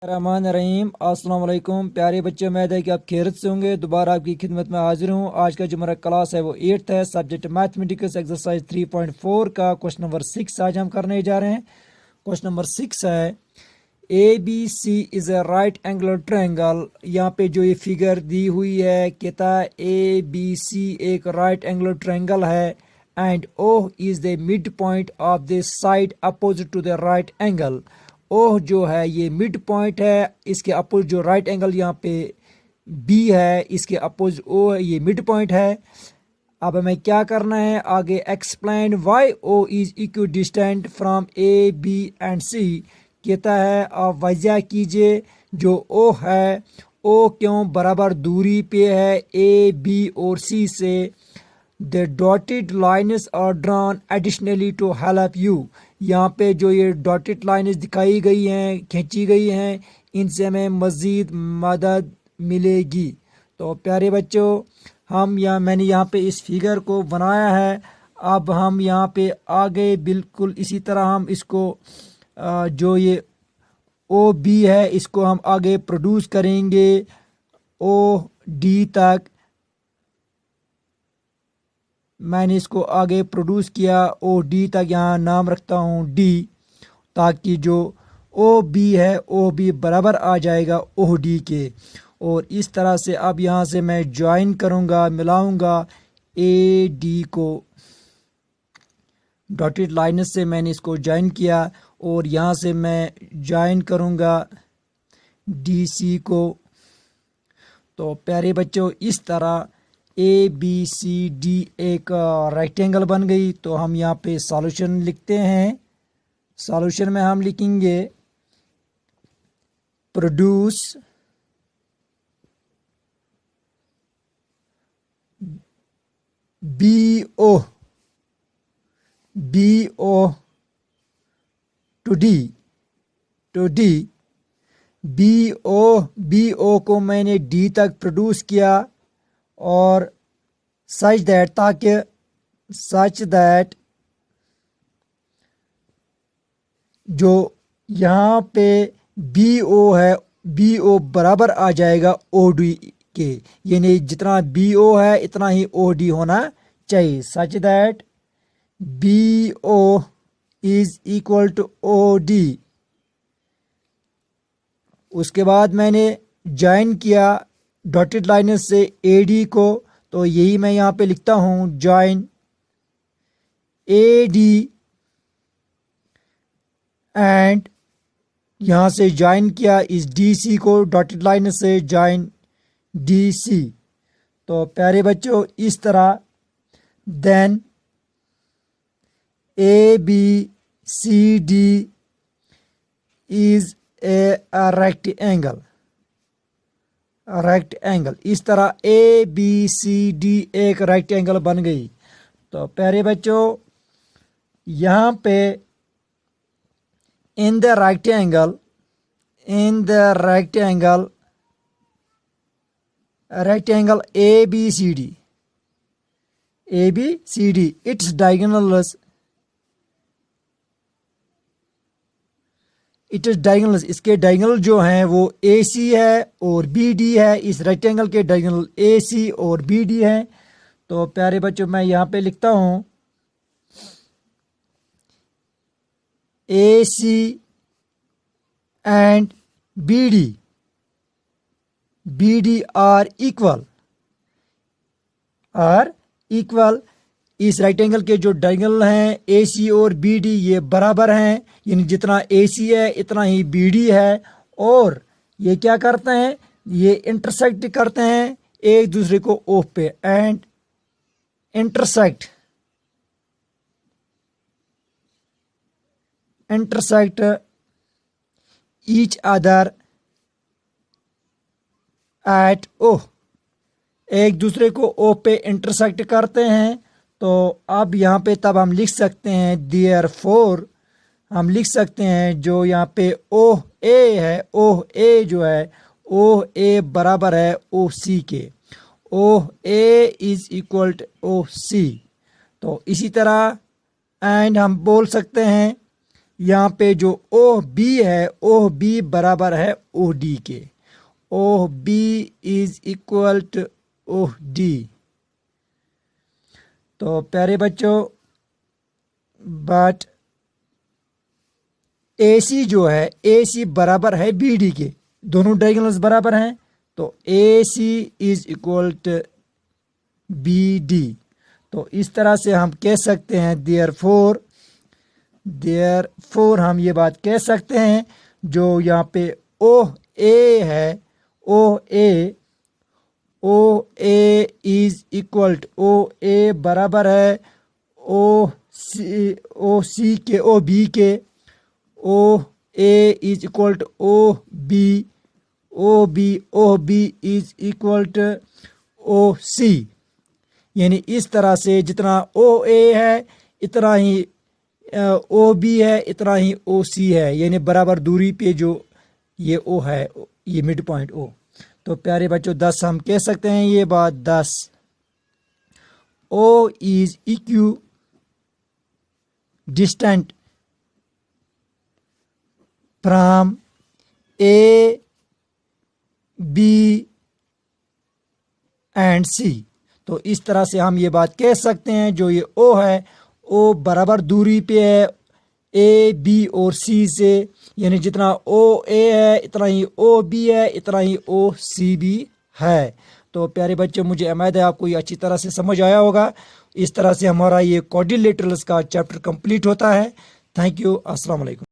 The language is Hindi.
रहमान रहीम अस्सलाम वालेकुम प्यारे बच्चे, उम्मीद है कि आप खैरियत से होंगे। दोबारा आपकी खिदमत में हाजिर हूँ। आज का जो हमारा क्लास है वो 8th है, सब्जेक्ट मैथमेटिक्स, एक्सरसाइज 3.4 का क्वेश्चन नंबर 6 आज हम करने जा रहे हैं। क्वेश्चन नंबर 6 है A B C is a right angular triangle. यहाँ पे जो ये फिगर दी हुई है कहता है ए बी सी एक राइट एंगुलर ट्रायंगल है and O is the mid point of the side opposite to the right angle. ओह जो है ये मिड पॉइंट है, इसके अपोज जो राइट एंगल यहाँ पे बी है इसके अपोज ओ है, ये मिड पॉइंट है। अब हमें क्या करना है आगे, explain why O is equidistant from A B and C. कहता है आप वजह कीजिए जो ओ है ओ क्यों बराबर दूरी पे है ए बी और सी से। The dotted lines are drawn additionally to help you. यहाँ पे जो ये डॉटेड लाइन्स दिखाई गई हैं, खींची गई हैं, इनसे हमें मज़ीद मदद मिलेगी। तो प्यारे बच्चों, मैंने यहाँ पे इस फिगर को बनाया है। अब हम यहाँ पे आगे बिल्कुल इसी तरह हम इसको जो ये ओ बी है इसको हम आगे प्रोड्यूस करेंगे ओ डी तक। मैंने इसको आगे प्रोड्यूस किया ओ डी तक, यहाँ नाम रखता हूँ डी, ताकि जो ओ बी है ओ बी बराबर आ जाएगा ओ डी के। और इस तरह से अब यहाँ से मैं ज्वाइन करूँगा, मिलाऊँगा ए डी को डॉटेड लाइन से मैंने इसको ज्वाइन किया और यहाँ से मैं ज्वाइन करूँगा डी सी को। तो प्यारे बच्चों, इस तरह ए बी सी डी एक रेक्टेंगल बन गई। तो हम यहाँ पे सॉल्यूशन लिखते हैं। सॉल्यूशन में हम लिखेंगे produce B O to D B O को मैंने डी तक प्रोड्यूस किया और सच दैट जो यहाँ पे बी ओ है बी ओ बराबर आ जाएगा ओ डी के, यानी जितना बी ओ है इतना ही ओ डी होना चाहिए। Such that B O is equal to O D. उसके बाद मैंने ज्वाइन किया डॉटेड लाइन से ए डी को, तो यही मैं यहाँ पे लिखता हूँ ज्वाइन ए डी एंड यहाँ से ज्वाइन किया इस डी सी को डॉटेड लाइन से ज्वाइन डी सी। तो प्यारे बच्चों, इस तरह then A B C D is a right angle. इस तरह ए बी सी डी एक राइट एंगल बन गई। तो प्यारे बच्चों, यहाँ पे in the right angle A B C D its diagonals इसके डायगोनल जो हैं वो ए सी है और बी डी है। इस रेक्टेंगल के डायगोनल ए सी और बी डी है। तो प्यारे बच्चों, मैं यहाँ पे लिखता हूँ A C and B D are equal. इस रेक्टेंगल के जो डायगोनल हैं ए सी और बी डी ये बराबर हैं, यानी जितना ए सी है इतना ही बी डी है। और ये क्या करते हैं, ये इंटरसेक्ट करते हैं एक दूसरे को ओ पे and intersect each other at O. एक दूसरे को ओ पे इंटरसेक्ट करते हैं। तो अब यहाँ पे तब हम लिख सकते हैं देयरफॉर, हम लिख सकते हैं जो यहाँ पे ओ ए है, ओ ए जो है ओ ए बराबर है ओ सी के। O A is equal to O सी। तो इसी तरह एंड हम बोल सकते हैं यहाँ पे जो ओ बी है, ओ बी बराबर है ओ डी के। O B is equal to O D. तो प्यारे बच्चों, बट ए सी जो है, ए सी बराबर है बी डी के, दोनों डायगोनल्स बराबर हैं, तो A C is equal to B D. तो इस तरह से हम कह सकते हैं देयरफॉर हम ये बात कह सकते हैं, जो यहाँ पे ओ ए है, O A is equal to, O A बराबर है ओ सी के, ओ बी के। O A is equal to O B is equal to O C. यानी इस तरह से जितना ओ ए है इतना ही ओ बी है, इतना ही ओ सी है, यानी बराबर दूरी पे जो ये ओ है, ये मिड पॉइंट ओ। तो प्यारे बच्चों, 10 हम कह सकते हैं ये बात, 10 O is equidistant from A B and C. तो इस तरह से हम ये बात कह सकते हैं, जो ये ओ है, ओ बराबर दूरी पे है ए बी और सी से, यानी जितना ओ ए है इतना ही ओ बी है, इतना ही ओ सी भी है। तो प्यारे बच्चों, मुझे उम्मीद है आपको ये अच्छी तरह से समझ आया होगा। इस तरह से हमारा ये क्वाड्रिलेटरल्स का चैप्टर कंप्लीट होता है। Thank you. अस्सलाम वालेकुम।